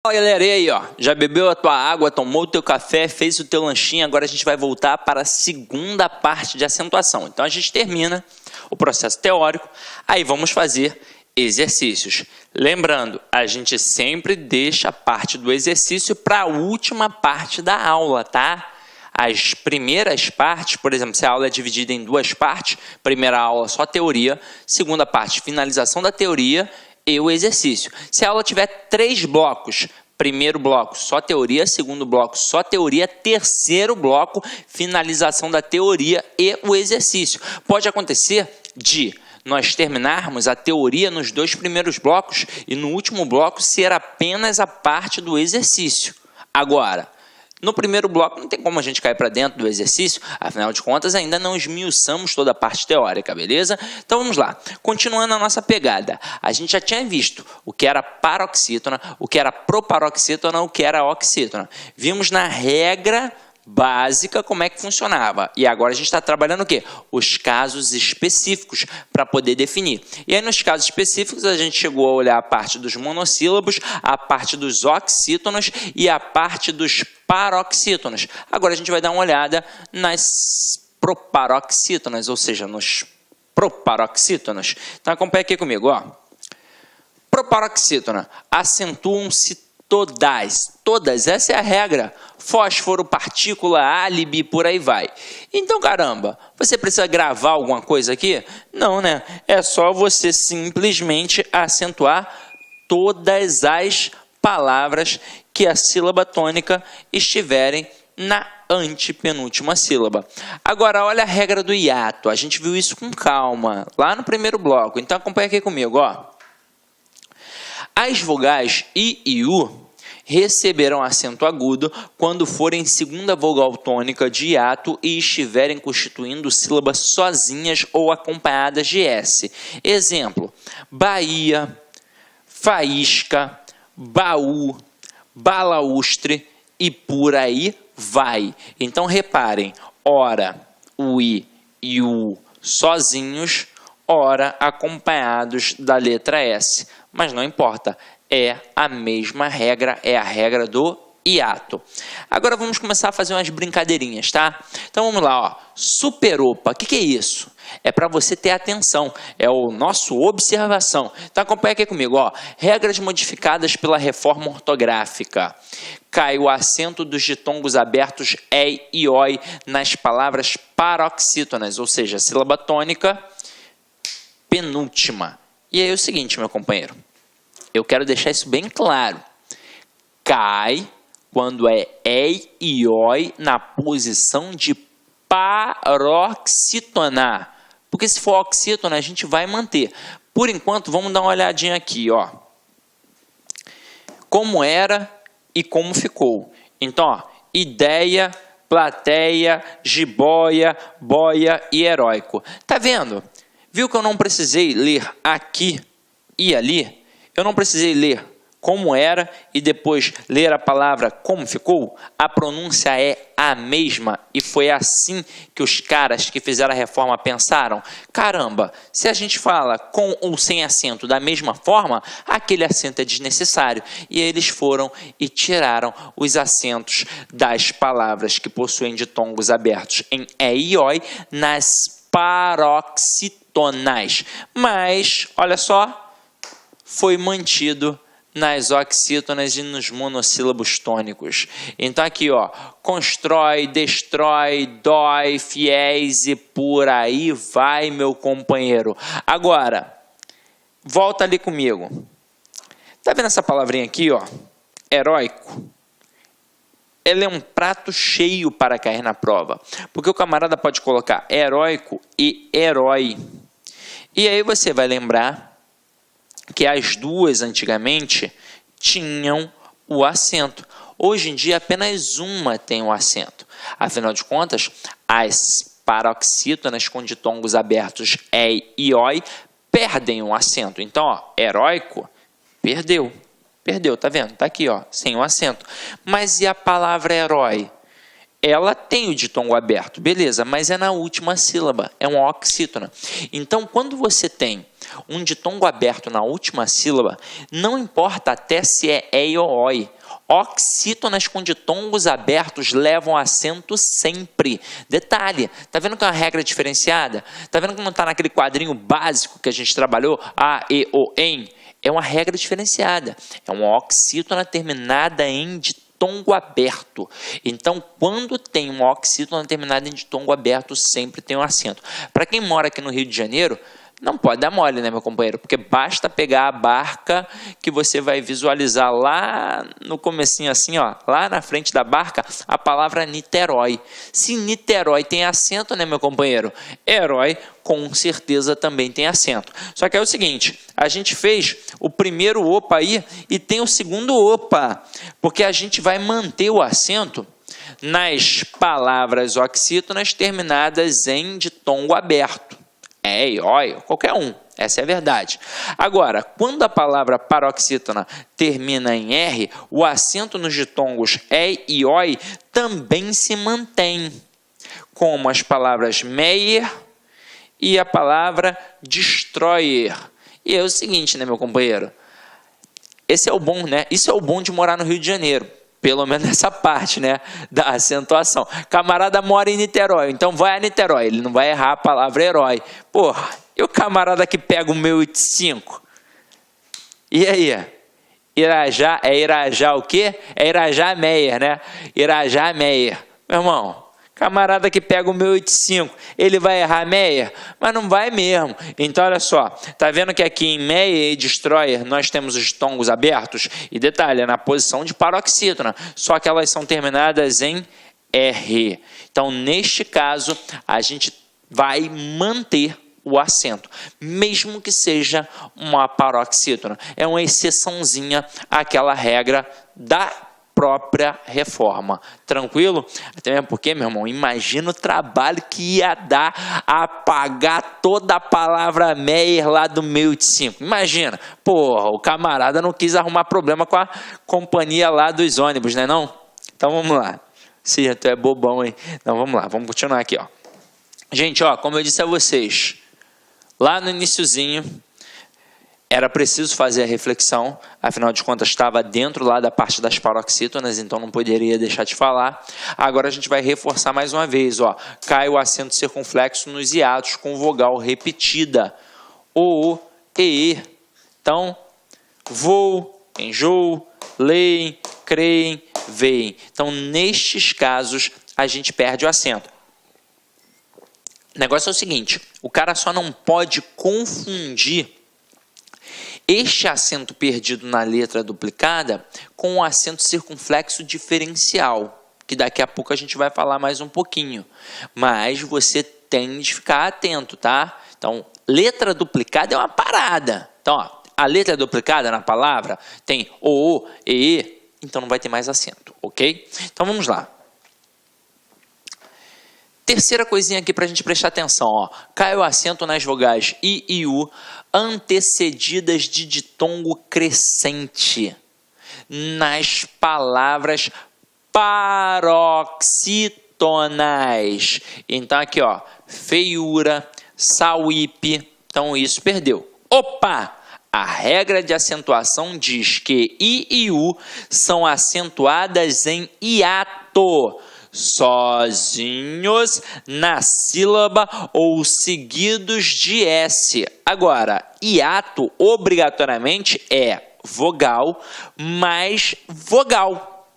Fala galera, e aí ó, já bebeu a tua água, tomou o teu café, fez o teu lanchinho, agora a gente vai voltar para a segunda parte de acentuação. Então a gente termina o processo teórico, aí vamos fazer exercícios. Lembrando, a gente sempre deixa a parte do exercício para a última parte da aula, tá? As primeiras partes, por exemplo, se a aula é dividida em duas partes, primeira aula só teoria, segunda parte finalização da teoria e o exercício. Se a aula tiver 3 blocos, primeiro bloco só teoria, segundo bloco só teoria, terceiro bloco finalização da teoria e o exercício. Pode acontecer de nós terminarmos a teoria nos 2 primeiros blocos e no último bloco ser apenas a parte do exercício. Agora, no primeiro bloco não tem como a gente cair para dentro do exercício, afinal de contas ainda não esmiuçamos toda a parte teórica, beleza? Então vamos lá, continuando a nossa pegada. A gente já tinha visto o que era paroxítona, o que era proparoxítona, o que era oxítona. Vimos na regra básica como é que funcionava. E agora a gente está trabalhando o quê? Os casos específicos para poder definir. E aí nos casos específicos a gente chegou a olhar a parte dos monossílabos, a parte dos oxítonos e a parte dos paroxítonos. Agora a gente vai dar uma olhada nas proparoxítonas, ou seja, nos proparoxítonos. Então acompanha aqui comigo, ó. Proparoxítona, acentuam-se todas, essa é a regra. Fósforo, partícula, álibi, por aí vai. Então, caramba, você precisa gravar alguma coisa aqui? Não, né? É só você simplesmente acentuar todas as palavras que a sílaba tônica estiverem na antepenúltima sílaba. Agora, olha a regra do hiato. A gente viu isso com calma, lá no primeiro bloco. Então, acompanha aqui comigo, ó. As vogais I e U receberão acento agudo quando forem segunda vogal tônica de hiato e estiverem constituindo sílabas sozinhas ou acompanhadas de S. Exemplo, Bahia, faísca, baú, balaústre e por aí vai. Então reparem, ora o I e o U sozinhos, ora acompanhados da letra S. Mas não importa, é a mesma regra, é a regra do hiato. Agora vamos começar a fazer umas brincadeirinhas, tá? Então vamos lá, ó. Superopa, o que é isso? É para você ter atenção, é o nosso observação. Então acompanha aqui comigo, ó. Regras modificadas pela reforma ortográfica. Cai o acento dos ditongos abertos EI e OI nas palavras paroxítonas, ou seja, sílaba tônica penúltima. E aí é o seguinte, meu companheiro, eu quero deixar isso bem claro. Cai quando é EI e OI na posição de paroxítona. Porque se for oxítona, a gente vai manter. Por enquanto, vamos dar uma olhadinha aqui, ó. Como era e como ficou. Então, ó, ideia, plateia, jiboia, boia e heróico. Tá vendo? Viu que eu não precisei ler aqui e ali? Eu não precisei ler como era e depois ler a palavra como ficou? A pronúncia é a mesma e foi assim que os caras que fizeram a reforma pensaram. Caramba, se a gente fala com ou sem acento da mesma forma, aquele acento é desnecessário. E eles foram e tiraram os acentos das palavras que possuem ditongos abertos em E e OI nas paroxitonais. Mas, olha só, foi mantido nas oxítonas e nos monossílabos tônicos. Então aqui, ó, constrói, destrói, dói, fiéis e por aí vai, meu companheiro. Agora, volta ali comigo. Tá vendo essa palavrinha aqui, ó? Heróico. Ela é um prato cheio para cair na prova, porque o camarada pode colocar heróico e herói. E aí você vai lembrar que as duas antigamente tinham o acento. Hoje em dia apenas uma tem o acento. Afinal de contas, as paroxítonas com ditongos abertos EI e OI perdem o acento. Então, ó, heróico, perdeu. Perdeu, tá vendo? Tá aqui, ó, sem o acento. Mas e a palavra herói? Ela tem o ditongo aberto, beleza, mas é na última sílaba, é uma oxítona. Então, quando você tem um ditongo aberto na última sílaba, não importa até se é e ou oi. Oxítonas com ditongos abertos levam acento sempre. Detalhe, tá vendo que é uma regra diferenciada? Tá vendo que não está naquele quadrinho básico que a gente trabalhou? A, e, o, em. É uma regra diferenciada. É uma oxítona terminada em ditongo aberto. Então, quando tem uma oxítona terminada em ditongo aberto, sempre tem um acento. Para quem mora aqui no Rio de Janeiro, não pode dar mole, né, meu companheiro? Porque basta pegar a barca que você vai visualizar lá no comecinho assim, ó, lá na frente da barca, a palavra Niterói. Se Niterói tem acento, né, meu companheiro? Herói, com certeza, também tem acento. Só que é o seguinte, a gente fez o primeiro opa aí e tem o segundo opa, porque a gente vai manter o acento nas palavras oxítonas terminadas em ditongo aberto. É, oi, qualquer um, essa é a verdade. Agora, quando a palavra paroxítona termina em R, o acento nos ditongos é e oi também se mantém, como as palavras Meyer e a palavra destroyer. E é o seguinte, né, meu companheiro? Esse é o bom, né? Isso é o bom de morar no Rio de Janeiro. Pelo menos nessa parte, né, da acentuação. Camarada mora em Niterói, então vai a Niterói. Ele não vai errar a palavra herói. Porra, e o camarada que pega o 1085? E aí? Irajá, é Irajá o quê? É Irajá Meyer, né? Irajá Meyer. Meu irmão, camarada que pega o 1085, ele vai errar Meyer? Mas não vai mesmo. Então, olha só, tá vendo que aqui em Meyer e Destroyer nós temos os ditongos abertos? E detalhe, é na posição de paroxítona, só que elas são terminadas em R. Então, neste caso, a gente vai manter o acento, mesmo que seja uma paroxítona. É uma exceçãozinha àquela regra da própria reforma. Tranquilo? Até mesmo porque, meu irmão, imagina o trabalho que ia dar apagar toda a palavra Meyer lá do 1085. Imagina. Porra, o camarada não quis arrumar problema com a companhia lá dos ônibus, né não? Então vamos lá. Sim, tu é bobão, hein? Então vamos lá, vamos continuar aqui, ó. Gente, ó, como eu disse a vocês, lá no iniciozinho, era preciso fazer a reflexão, afinal de contas estava dentro lá da parte das paroxítonas, então não poderia deixar de falar. Agora a gente vai reforçar mais uma vez, ó. Cai o acento circunflexo nos hiatos com vogal repetida. O, e. Então, vou, enjoo, leem, creem, veem. Então, nestes casos, a gente perde o acento. O negócio é o seguinte, o cara só não pode confundir este acento perdido na letra duplicada com o acento circunflexo diferencial, que daqui a pouco a gente vai falar mais um pouquinho. Mas você tem de ficar atento, tá? Então, letra duplicada é uma parada. Então, ó, a letra duplicada na palavra tem o, e, então não vai ter mais acento, ok? Então, vamos lá. Terceira coisinha aqui para a gente prestar atenção, ó. Cai o acento nas vogais I e U, antecedidas de ditongo crescente, nas palavras paroxítonas. Então, aqui, ó, feiura, sauípe, então isso perdeu. Opa! A regra de acentuação diz que I e U são acentuadas em hiato, sozinhos na sílaba ou seguidos de S. Agora, hiato obrigatoriamente é vogal mais vogal.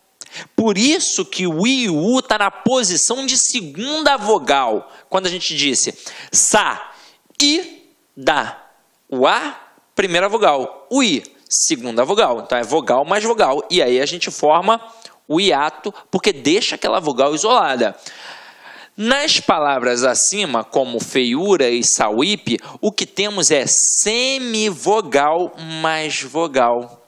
Por isso que o I e o U está na posição de segunda vogal. Quando a gente disse sa, I, dá. O A, primeira vogal. O I, segunda vogal. Então é vogal mais vogal. E aí a gente forma o hiato, porque deixa aquela vogal isolada. Nas palavras acima, como feiura e sauípe, o que temos é semivogal mais vogal.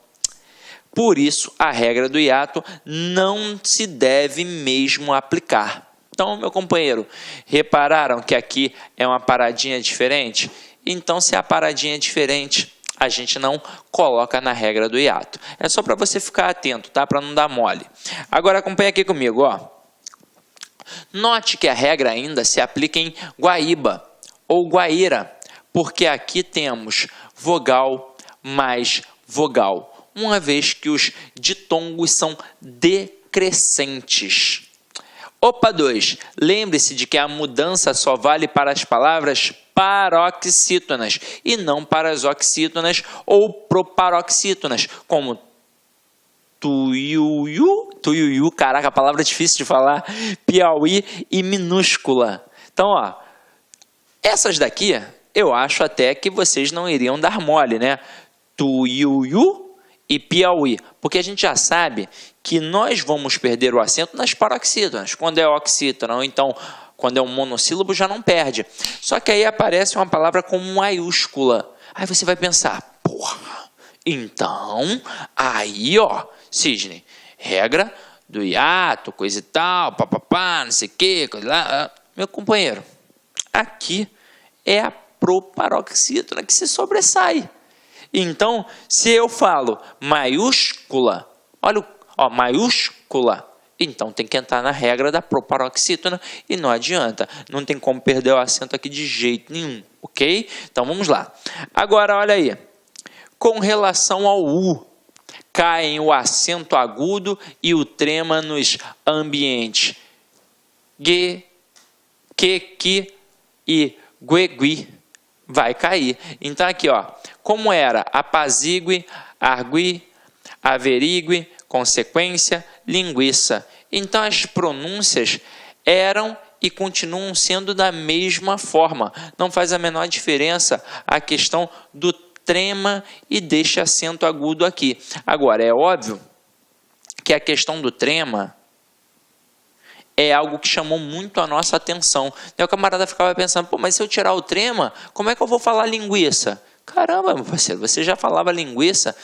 Por isso, a regra do hiato não se deve mesmo aplicar. Então, meu companheiro, repararam que aqui é uma paradinha diferente? Então, se a paradinha é diferente, a gente não coloca na regra do hiato. É só para você ficar atento, tá? Para não dar mole. Agora acompanha aqui comigo, ó. Note que a regra ainda se aplica em Guaíba ou Guaíra, Porque aqui temos vogal mais vogal, uma vez que os ditongos são decrescentes. Opa 2, lembre-se de que a mudança só vale para as palavras paroxítonas e não para as oxítonas ou proparoxítonas, como tuiuiu, caraca, a palavra é difícil de falar, Piauí e minúscula. Então, ó, essas daqui, eu acho até que vocês não iriam dar mole, né? Tuiuiu e Piauí, porque a gente já sabe que nós vamos perder o acento nas paroxítonas, quando é oxítona, ou então quando é um monossílabo já não perde. Só que aí aparece uma palavra com maiúscula. Aí você vai pensar, porra, então, aí ó, Cisne, regra do hiato, coisa e tal, papapá, não sei o que, coisa lá. Meu companheiro, aqui é a proparoxítona que se sobressai. Então, se eu falo maiúscula, olha, ó, maiúscula, então tem que entrar na regra da proparoxítona e não adianta. Não tem como perder o acento aqui de jeito nenhum, ok? Então, vamos lá. Agora, olha aí. Com relação ao U, caem o acento agudo e o trema nos ambientes G, que e guegui. Vai cair. Então, aqui, ó, como era apazigue, argui, averigue, consequência, linguiça. Então, as pronúncias eram e continuam sendo da mesma forma. Não faz a menor diferença a questão do trema e deste acento agudo aqui. Agora, é óbvio que a questão do trema é algo que chamou muito a nossa atenção. Daí o camarada ficava pensando, pô, mas se eu tirar o trema, como é que eu vou falar linguiça? Caramba, meu parceiro, você já falava linguiça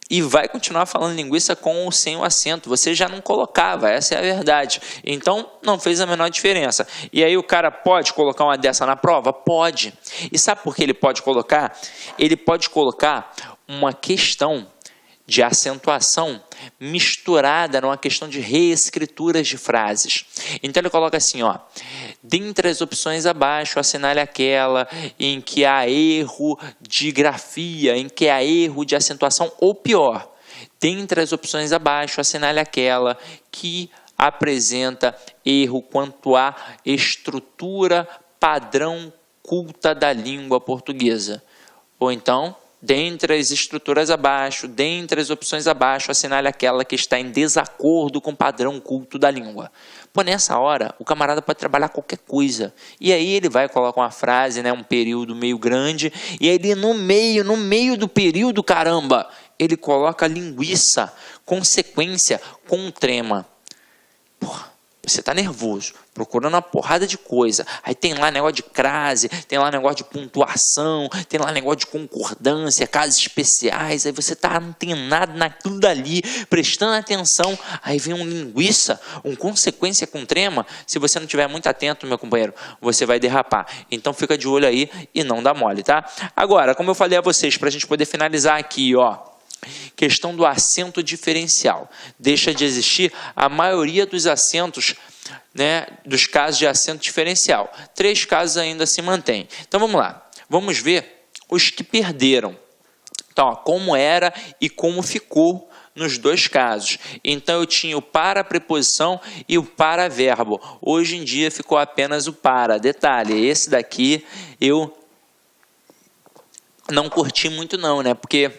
e vai continuar falando linguiça com ou sem o acento. Você já não colocava, essa é a verdade. Então, não fez a menor diferença. E aí o cara pode colocar uma dessa na prova? Pode. E sabe por que ele pode colocar? Ele pode colocar uma questão de acentuação misturada numa questão de reescrituras de frases. Então ele coloca assim, ó, dentre as opções abaixo, assinale aquela em que há erro de grafia, em que há erro de acentuação, ou pior, dentre as opções abaixo, assinale aquela que apresenta erro quanto à estrutura padrão culta da língua portuguesa. Ou então, dentre as estruturas abaixo, dentre as opções abaixo, assinale aquela que está em desacordo com o padrão culto da língua. Pô, nessa hora, o camarada pode trabalhar qualquer coisa. E aí ele vai colocar uma frase, né, um período meio grande, e aí ele no meio do período, caramba, ele coloca linguiça, consequência, com trema. Porra. Você está nervoso, procurando uma porrada de coisa. Aí tem lá negócio de crase, tem lá negócio de pontuação, tem lá negócio de concordância, casos especiais. Aí você está antenado naquilo dali, prestando atenção. Aí vem um linguiça, um consequência com trema. Se você não estiver muito atento, meu companheiro, você vai derrapar. Então fica de olho aí e não dá mole, tá? Agora, como eu falei a vocês, para a gente poder finalizar aqui, ó. Questão do acento diferencial. Deixa de existir a maioria dos acentos, né, dos casos de acento diferencial. 3 casos ainda se mantêm. Então vamos lá. Vamos ver os que perderam. Então, ó, como era e como ficou nos 2 casos. Então eu tinha o para preposição e o para verbo. Hoje em dia ficou apenas o para. Detalhe, esse daqui eu não curti muito não, né? Porque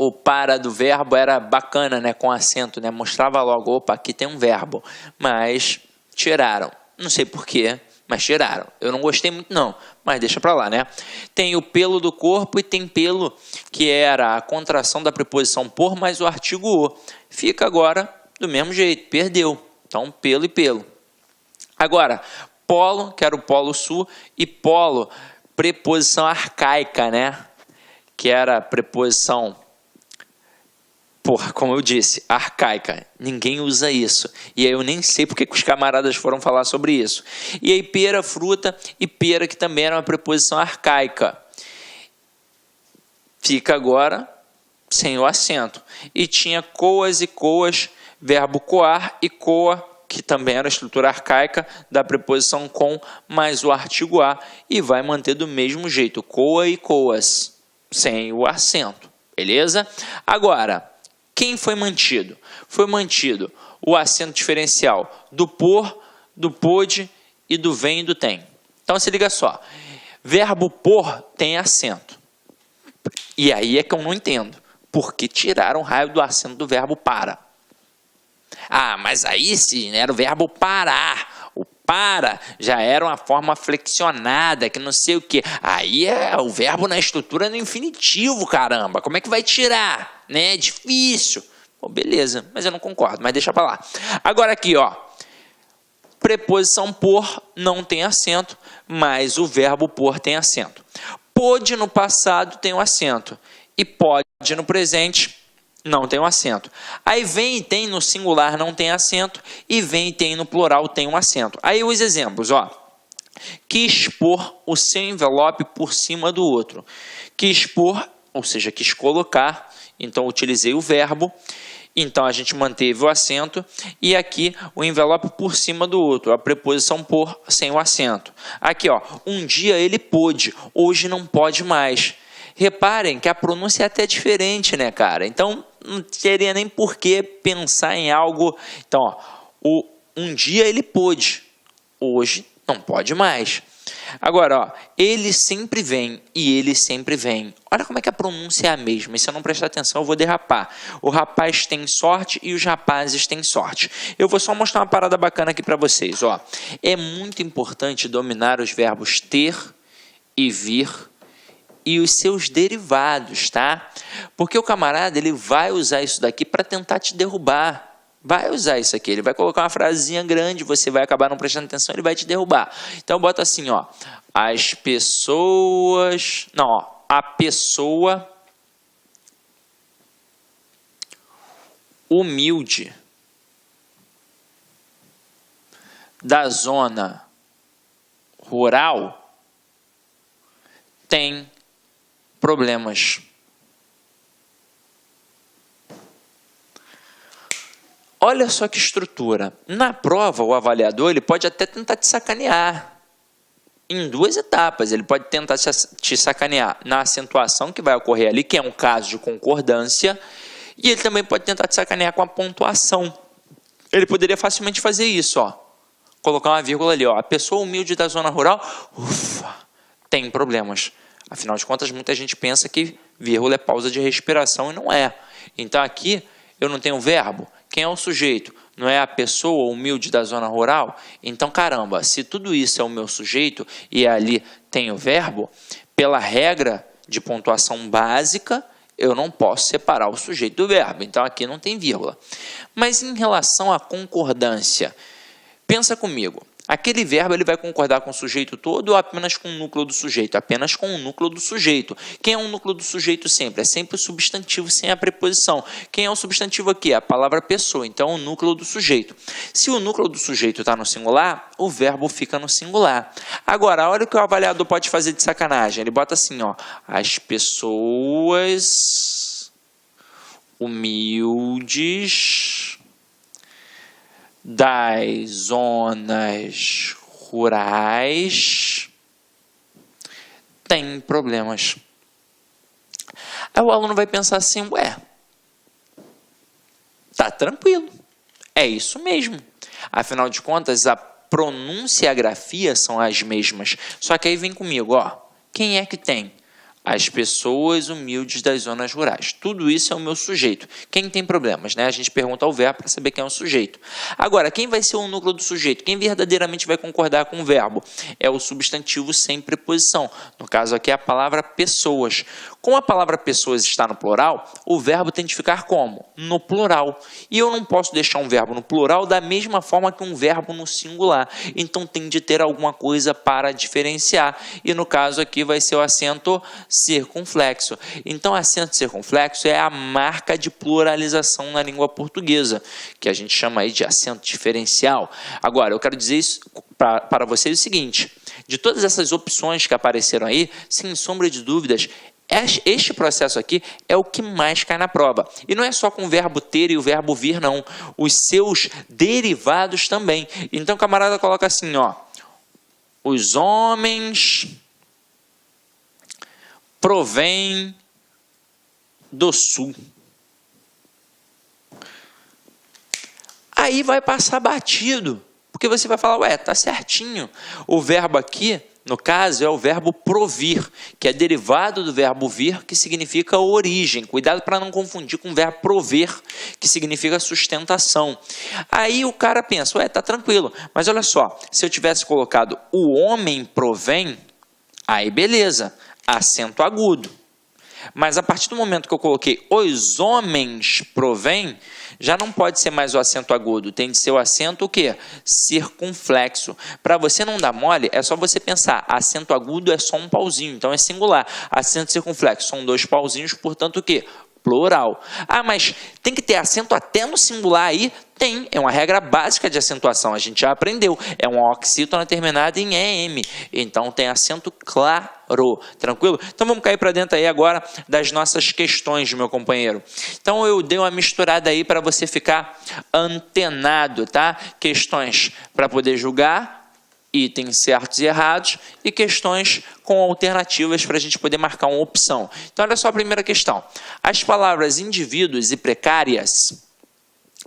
o para do verbo era bacana, né, com acento, né, mostrava logo, opa, aqui tem um verbo, mas tiraram, não sei porquê, mas tiraram, eu não gostei muito não, mas deixa pra lá, né. Tem o pelo do corpo e tem pelo, que era a contração da preposição por mais o artigo o, fica agora do mesmo jeito, perdeu, então pelo e pelo. Agora, polo, que era o polo sul, e polo, preposição arcaica, né, que era a preposição, porra, como eu disse, arcaica. Ninguém usa isso. E aí eu nem sei porque que os camaradas foram falar sobre isso. E aí pera, fruta e pera, que também era uma preposição arcaica. Fica agora sem o acento. E tinha coas e coas, verbo coar e coa, que também era a estrutura arcaica da preposição com mais o artigo a, e vai manter do mesmo jeito, coa e coas, sem o acento, beleza? Agora, quem foi mantido? Foi mantido o acento diferencial do por, do pôde e do vem e do tem. Então, se liga só, verbo por tem acento. E aí é que eu não entendo, porque tiraram o raio do acento do verbo para. Ah, mas aí sim, era o verbo parar. O para já era uma forma flexionada, que não sei o quê. Aí é o verbo na estrutura no infinitivo, caramba. Como é que vai tirar? Né? É difícil. Pô, beleza, mas eu não concordo, mas deixa pra lá. Agora aqui, ó. Preposição por não tem acento, mas o verbo por tem acento. Pôde no passado tem um acento. E pode no presente não tem um acento. Aí vem e tem no singular não tem acento, e vem e tem no plural tem um acento. Aí os exemplos, ó. Quis pôr o seu envelope por cima do outro. Quis pôr, ou seja, quis colocar, então utilizei o verbo, então a gente manteve o acento, e aqui o envelope por cima do outro, a preposição por sem o acento. Aqui, ó, um dia ele pôde, hoje não pode mais. Reparem que a pronúncia é até diferente, né, cara? Então, não teria nem por que pensar em algo... Então, ó, um dia ele pôde, hoje não pode mais. Agora, ó, ele sempre vem e ele sempre vem. Olha como é que a pronúncia é a mesma. E se eu não prestar atenção, eu vou derrapar. O rapaz tem sorte e os rapazes têm sorte. Eu vou só mostrar uma parada bacana aqui para vocês. Ó. É muito importante dominar os verbos ter e vir e os seus derivados, tá? Porque o camarada, ele vai usar isso daqui para tentar te derrubar. Vai usar isso aqui, ele vai colocar uma frasezinha grande, você vai acabar não prestando atenção, ele vai te derrubar. Então, bota assim, ó. As pessoas... Não, ó. A pessoa humilde da zona rural tem problemas. Olha só que estrutura. Na prova, o avaliador ele pode até tentar te sacanear. Em duas etapas, ele pode tentar te sacanear na acentuação que vai ocorrer ali, que é um caso de concordância, e ele também pode tentar te sacanear com a pontuação. Ele poderia facilmente fazer isso, ó. Colocar uma vírgula ali, ó. A pessoa humilde da zona rural, ufa, tem problemas. Afinal de contas, muita gente pensa que vírgula é pausa de respiração e não é. Então aqui eu não tenho verbo. Quem é o sujeito? Não é a pessoa humilde da zona rural? Então, caramba, se tudo isso é o meu sujeito e ali tem o verbo, pela regra de pontuação básica, eu não posso separar o sujeito do verbo. Então, aqui não tem vírgula. Mas em relação à concordância, pensa comigo. Aquele verbo ele vai concordar com o sujeito todo ou apenas com o núcleo do sujeito? Apenas com o núcleo do sujeito. Quem é o núcleo do sujeito sempre? É sempre o substantivo sem a preposição. Quem é o substantivo aqui? A palavra pessoa. Então, o núcleo do sujeito. Se o núcleo do sujeito está no singular, o verbo fica no singular. Agora, olha o que o avaliador pode fazer de sacanagem. Ele bota assim, ó. As pessoas humildes das zonas rurais tem problemas. Aí o aluno vai pensar assim, ué, tá tranquilo, é isso mesmo. Afinal de contas, a pronúncia e a grafia são as mesmas. Só que aí vem comigo, ó, quem é que tem? As pessoas humildes das zonas rurais. Tudo isso é o meu sujeito. Quem tem problemas, né? A gente pergunta ao verbo para saber quem é o sujeito. Agora, quem vai ser o núcleo do sujeito? Quem verdadeiramente vai concordar com o verbo? É o substantivo sem preposição. No caso aqui é a palavra pessoas. Como a palavra pessoas está no plural, o verbo tem de ficar como? No plural. E eu não posso deixar um verbo no plural da mesma forma que um verbo no singular. Então tem de ter alguma coisa para diferenciar. E no caso aqui vai ser o acento circunflexo. Então, acento circunflexo é a marca de pluralização na língua portuguesa, que a gente chama aí de acento diferencial. Agora, eu quero dizer isso para vocês o seguinte, de todas essas opções que apareceram aí, sem sombra de dúvidas, Este processo aqui é o que mais cai na prova. E não é só com o verbo ter e o verbo vir, não. Os seus derivados também. Então, o camarada coloca assim, ó. Os homens provêm do sul. Aí vai passar batido. Porque você vai falar, ué, tá certinho. O verbo aqui, no caso, é o verbo provir, que é derivado do verbo vir, que significa origem. Cuidado para não confundir com o verbo prover, que significa sustentação. Aí o cara pensa, ué, tá tranquilo. Mas olha só, se eu tivesse colocado o homem provém, aí beleza, acento agudo. Mas a partir do momento que eu coloquei os homens provém, já não pode ser mais o acento agudo, tem de ser o acento o quê? Circunflexo. Para você não dar mole, é só você pensar, acento agudo é só um pauzinho, então é singular. Acento circunflexo são 2 pauzinhos, portanto o quê? Plural. Ah, mas tem que ter acento até no singular aí? Tem, é uma regra básica de acentuação, a gente já aprendeu. É uma oxítona terminada em EM, então tem acento claro, tranquilo? Então vamos cair para dentro aí agora das nossas questões, meu companheiro. Então eu dei uma misturada aí para você ficar antenado, tá? Questões para poder julgar, itens certos e errados, e questões com alternativas para a gente poder marcar uma opção. Então, olha só a primeira questão. As palavras indivíduos e precárias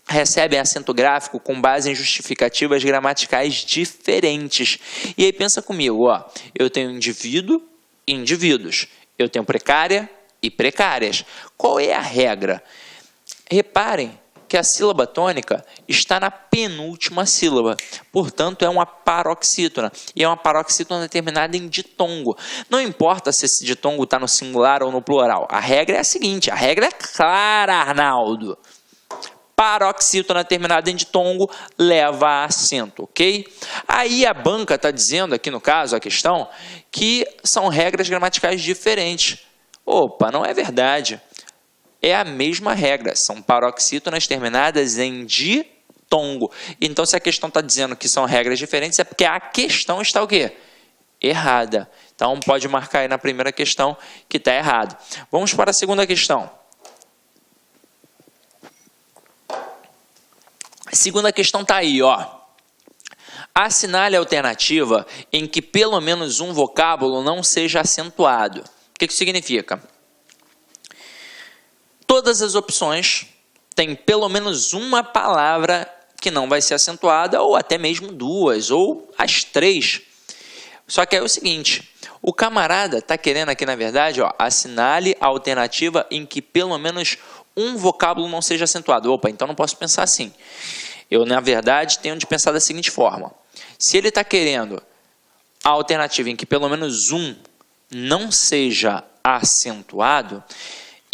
recebem acento gráfico com base em justificativas gramaticais diferentes. E aí pensa comigo, ó, eu tenho indivíduo e indivíduos. Eu tenho precária e precárias. Qual é a regra? Reparem que a sílaba tônica está na penúltima sílaba, portanto é uma paroxítona, e é uma paroxítona terminada em ditongo. Não importa se esse ditongo está no singular ou no plural, a regra é a seguinte, a regra é clara, Arnaldo. Paroxítona terminada em ditongo leva a acento, ok? Aí a banca está dizendo, aqui no caso, a questão, que são regras gramaticais diferentes. Opa, não é verdade. É a mesma regra, são paroxítonas terminadas em ditongo. Então, se a questão está dizendo que são regras diferentes, é porque a questão está o quê? Errada. Então, pode marcar aí na primeira questão que está errado. Vamos para a segunda questão. A segunda questão está aí, ó. Assinale a alternativa em que pelo menos um vocábulo não seja acentuado. O que significa? Todas as opções têm pelo menos uma palavra que não vai ser acentuada, ou até mesmo 2, ou as 3. Só que é o seguinte, o camarada está querendo aqui, na verdade, ó, assinale a alternativa em que pelo menos um vocábulo não seja acentuado. Opa, então não posso pensar assim. Eu, na verdade, tenho de pensar da seguinte forma. Se ele está querendo a alternativa em que pelo menos um não seja acentuado,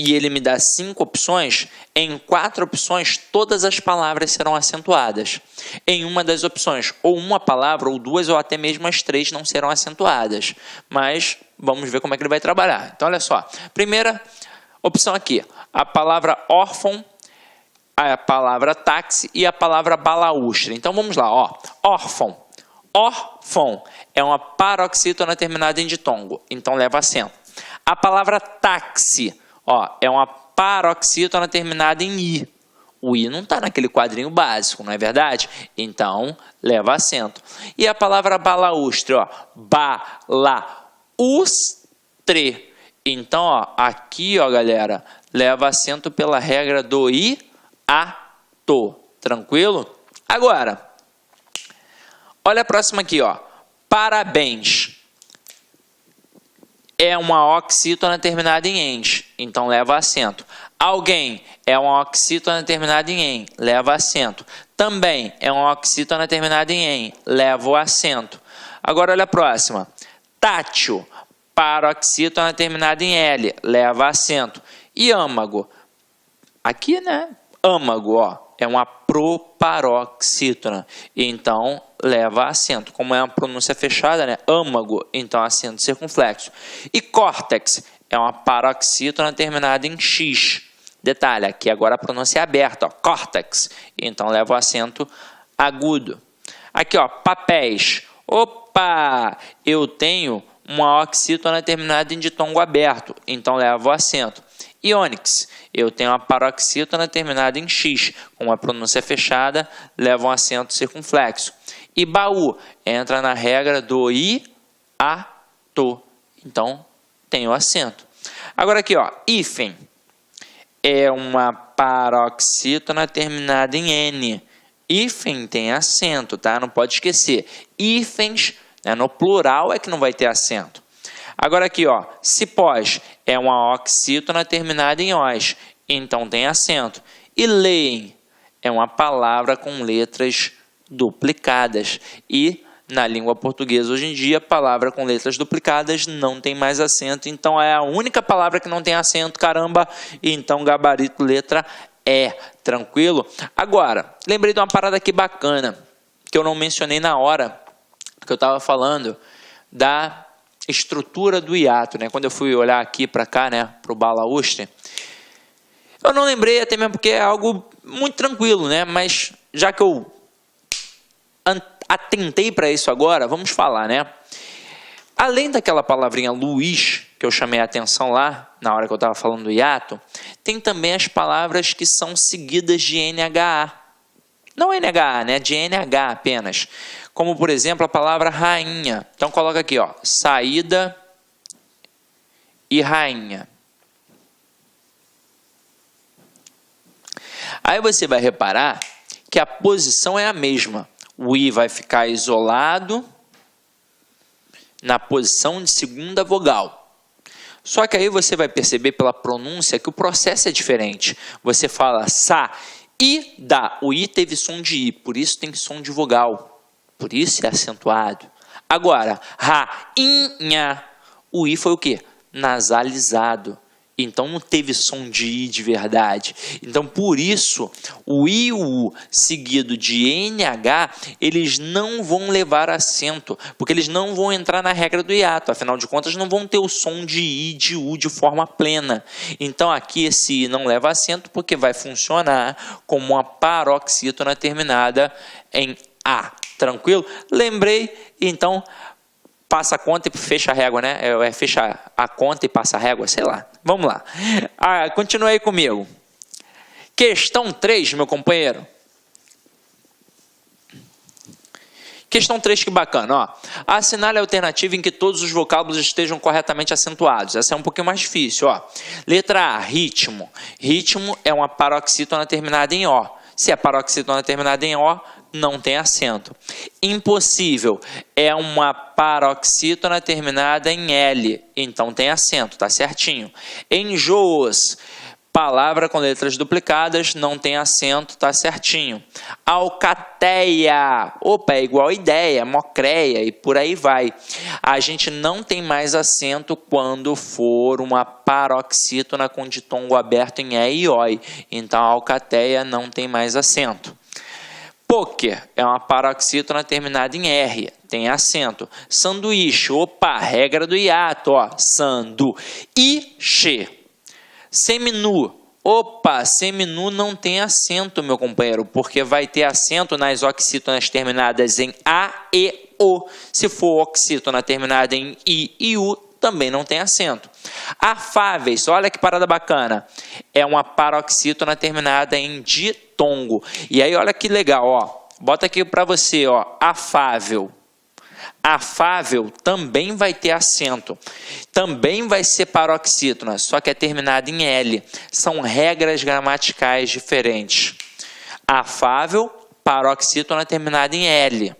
e ele me dá 5 opções, em 4 opções todas as palavras serão acentuadas. Em uma das opções, ou uma palavra, ou 2, ou até mesmo as 3 não serão acentuadas. Mas vamos ver como é que ele vai trabalhar. Então, olha só. Primeira opção aqui, a palavra órfão, a palavra táxi e a palavra balaústre. Então, vamos lá. Ó. Órfão. Órfão é uma paroxítona terminada em ditongo. Então, leva acento. A palavra táxi, ó, é uma paroxítona terminada em i. O i não está naquele quadrinho básico, não é verdade? Então, leva acento. E a palavra balaústre, ó, balaústre. Então, ó, aqui, ó, galera, leva acento pela regra do hiato. Tranquilo? Agora, olha a próxima aqui, ó. Parabéns. É uma oxítona terminada em ens, então leva acento. Alguém é uma oxítona terminada em en, leva acento. Também é uma oxítona terminada em en, leva o acento. Agora olha a próxima. Tátil, paroxítona terminada em l, leva acento. E âmago, aqui, né? Âmago, ó, é uma proparoxítona, então leva acento. Como é uma pronúncia fechada, né? Âmago, então acento circunflexo. E córtex é uma paroxítona terminada em x. Detalhe, aqui agora a pronúncia é aberta, ó, córtex, então leva o acento agudo. Aqui, ó, papéis. Opa, eu tenho uma oxítona terminada em ditongo aberto, então levo o acento. E ônix, eu tenho uma paroxítona terminada em X, com uma pronúncia fechada, levo um acento circunflexo. E baú, entra na regra do I, A, to. Então, tem o acento. Agora aqui, ó, hífen é uma paroxítona terminada em N. Hífen tem acento, tá? Não pode esquecer. Hífens, né, no plural é que não vai ter acento. Agora aqui, ó, cipós é uma oxítona terminada em os, então tem acento. E leem é uma palavra com letras duplicadas. E na língua portuguesa hoje em dia, palavra com letras duplicadas não tem mais acento. Então é a única palavra que não tem acento, caramba. E então gabarito letra E, tranquilo? Agora, lembrei de uma parada aqui bacana, que eu não mencionei na hora que eu estava falando da estrutura do hiato, né? Quando eu fui olhar aqui para cá, né, para o balaústre, eu não lembrei, até mesmo porque é algo muito tranquilo, né? Mas já que eu atentei para isso agora, vamos falar, né? Além daquela palavrinha Luiz, que eu chamei a atenção lá, na hora que eu estava falando do hiato, tem também as palavras que são seguidas de NHA. Não NHA, né? De NH apenas. Como, por exemplo, a palavra rainha. Então, coloca aqui, ó, saída e rainha. Aí você vai reparar que a posição é a mesma. O I vai ficar isolado na posição de segunda vogal. Só que aí você vai perceber pela pronúncia que o processo é diferente. Você fala sa, I, dá. O I teve som de I, por isso tem som de vogal. Por isso é acentuado. Agora, rainha, o I foi o quê? Nasalizado. Então não teve som de I de verdade. Então por isso o I e o U seguido de NH, eles não vão levar acento, porque eles não vão entrar na regra do hiato. Afinal de contas não vão ter o som de I e de U de forma plena. Então aqui esse I não leva acento porque vai funcionar como uma paroxítona terminada em A. Tranquilo? Lembrei, então passa a conta e fecha a régua, né? Fecha a conta e passa a régua, sei lá. Vamos lá. Continua aí comigo. Questão 3, meu companheiro. Questão 3, que bacana, ó. Assinale a alternativa em que todos os vocábulos estejam corretamente acentuados. Essa é um pouquinho mais difícil, ó. Letra A, ritmo. Ritmo é uma paroxítona terminada em O. Se é paroxítona terminada em O, não tem acento. Impossível é uma paroxítona terminada em L, então tem acento, tá certinho. Enjoos, palavra com letras duplicadas, não tem acento, tá certinho. Alcateia, opa, é igual ideia, mocreia e por aí vai. A gente não tem mais acento quando for uma paroxítona com ditongo aberto em E e OI, então a alcateia não tem mais acento. Poker é uma paroxítona terminada em R, tem acento. Sanduíche, opa, regra do hiato, ó, sanduíche. Seminu, opa, seminu não tem acento, meu companheiro, porque vai ter acento nas oxítonas terminadas em A e O. Se for oxítona terminada em I e U, também não tem acento. Afáveis, olha que parada bacana, é uma paroxítona terminada em ditongo. E aí olha que legal, ó, bota aqui para você, ó, afável. Afável também vai ter acento, também vai ser paroxítona, só que é terminada em L. São regras gramaticais diferentes. Afável, paroxítona terminada em L.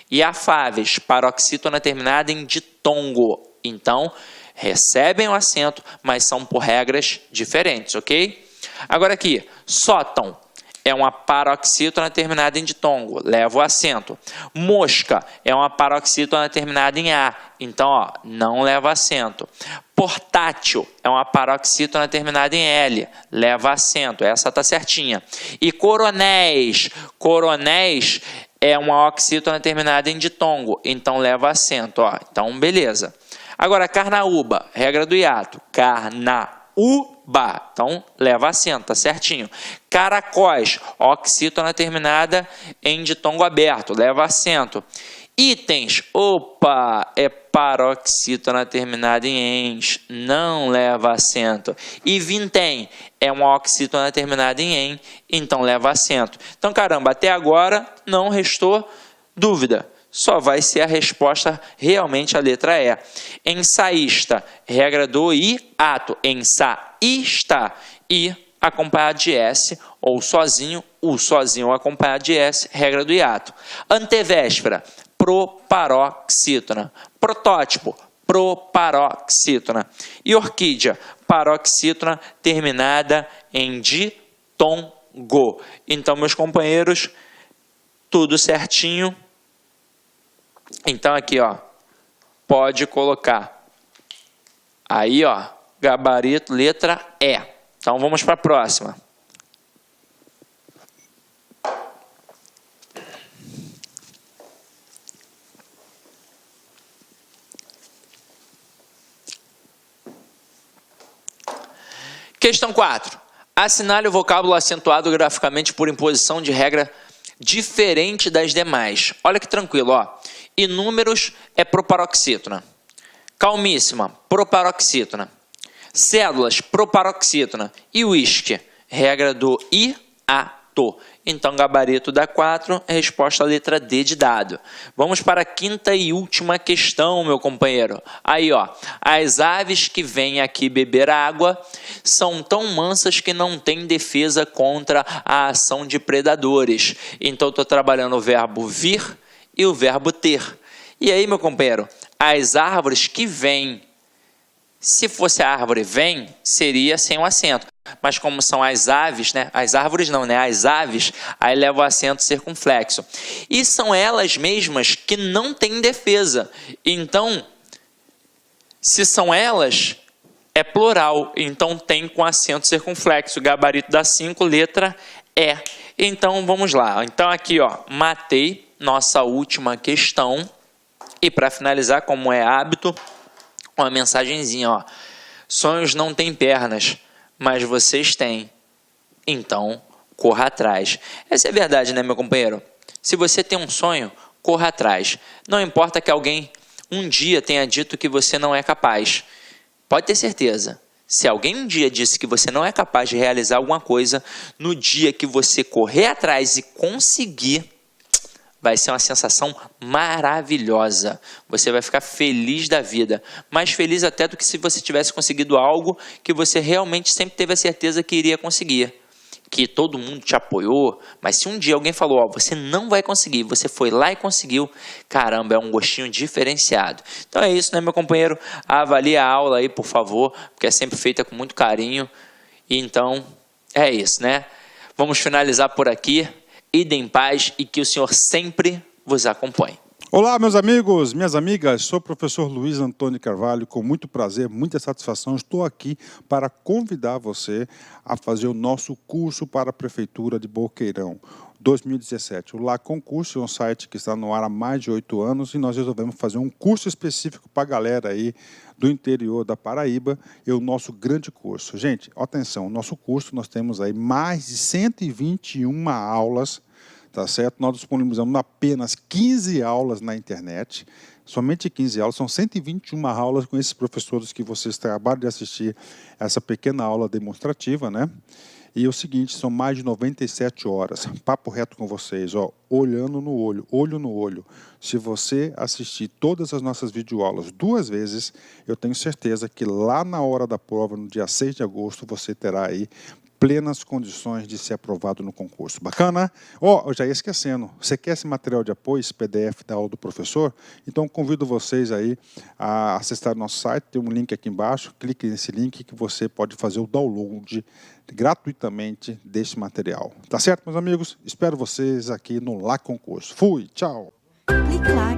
E afáveis, paroxítona terminada em ditongo. Então, recebem o acento, mas são por regras diferentes, ok? Agora aqui, sótão é uma paroxítona terminada em ditongo, leva o acento. Mosca é uma paroxítona terminada em A, então, ó, não leva acento. Portátil é uma paroxítona terminada em L, leva acento, essa tá certinha. E coronéis, coronéis é uma oxítona terminada em ditongo, então leva acento, ó, então beleza. Agora, carnaúba, regra do hiato, carnaúba, então leva acento, tá certinho. Caracóis, oxítona terminada em ditongo aberto, leva acento. Itens, opa, é paroxítona terminada em -ens, não leva acento. E vintém, é uma oxítona terminada em -en, então leva acento. Então, caramba, até agora não restou dúvida. Só vai ser a resposta realmente a letra E. Ensaísta, regra do hiato. Ensaísta, I acompanhado de S, ou sozinho, o sozinho acompanhado de S, regra do hiato. Antevéspera, proparoxítona. Protótipo, proparoxítona. E orquídea, paroxítona terminada em ditongo. Então, meus companheiros, tudo certinho. Então, aqui, ó, pode colocar. Aí, ó, gabarito, letra E. Então, vamos para a próxima. Questão 4. Assinale o vocábulo acentuado graficamente por imposição de regra diferente das demais. Olha que tranquilo, ó. Inúmeros é proparoxítona. Calmíssima, proparoxítona. Cédulas, proparoxítona. E uísque, regra do hiato. Então, gabarito da 4, resposta à letra D de dado. Vamos para a quinta e última questão, meu companheiro. Aí, ó, as aves que vêm aqui beber água são tão mansas que não têm defesa contra a ação de predadores. Então, estou trabalhando o verbo vir e o verbo ter. E aí, meu companheiro, as árvores que vêm, se fosse a árvore vem, seria sem o acento. Mas como são as aves, né? As árvores não, né? As aves, aí leva o acento circunflexo. E são elas mesmas que não têm defesa. Então, se são elas, é plural. Então, tem com acento circunflexo. Gabarito da 5, letra E. Então, vamos lá. Então, aqui, ó, matei nossa última questão. E para finalizar, como é hábito, uma mensagenzinha, ó. Sonhos não têm pernas, mas vocês têm. Então, corra atrás. Essa é a verdade, né, meu companheiro? Se você tem um sonho, corra atrás. Não importa que alguém um dia tenha dito que você não é capaz. Pode ter certeza. Se alguém um dia disse que você não é capaz de realizar alguma coisa, no dia que você correr atrás e conseguir, vai ser uma sensação maravilhosa. Você vai ficar feliz da vida. Mais feliz até do que se você tivesse conseguido algo que você realmente sempre teve a certeza que iria conseguir. Que todo mundo te apoiou, mas se um dia alguém falou, ó, você não vai conseguir, você foi lá e conseguiu, caramba, é um gostinho diferenciado. Então é isso, né, meu companheiro? Avalie a aula aí, por favor, porque é sempre feita com muito carinho. E então, é isso, né? Vamos finalizar por aqui. Idem em paz e que o Senhor sempre vos acompanhe. Olá, meus amigos, minhas amigas, sou o professor Luiz Antônio Carvalho, com muito prazer, muita satisfação, estou aqui para convidar você a fazer o nosso curso para a Prefeitura de Boqueirão 2017. O Lá Concurso é um site que está no ar há mais de 8 anos e nós resolvemos fazer um curso específico para a galera aí do interior da Paraíba e o nosso grande curso. Gente, atenção, o nosso curso nós temos aí mais de 121 aulas, tá certo? Nós disponibilizamos apenas 15 aulas na internet, somente 15 aulas, são 121 aulas com esses professores que vocês acabaram de assistir essa pequena aula demonstrativa, né? E é o seguinte, são mais de 97 horas, papo reto com vocês, ó, olhando no olho, olho no olho. Se você assistir todas as nossas videoaulas 2 vezes, eu tenho certeza que lá na hora da prova, no dia 6 de agosto, você terá aí plenas condições de ser aprovado no concurso. Bacana? Ó, eu já ia esquecendo, você quer esse material de apoio, esse PDF da aula do professor? Então convido vocês aí a acessar o nosso site, tem um link aqui embaixo, clique nesse link que você pode fazer o download gratuitamente desse material. Tá certo, meus amigos? Espero vocês aqui no Lá Concurso. Fui, tchau! Clique lá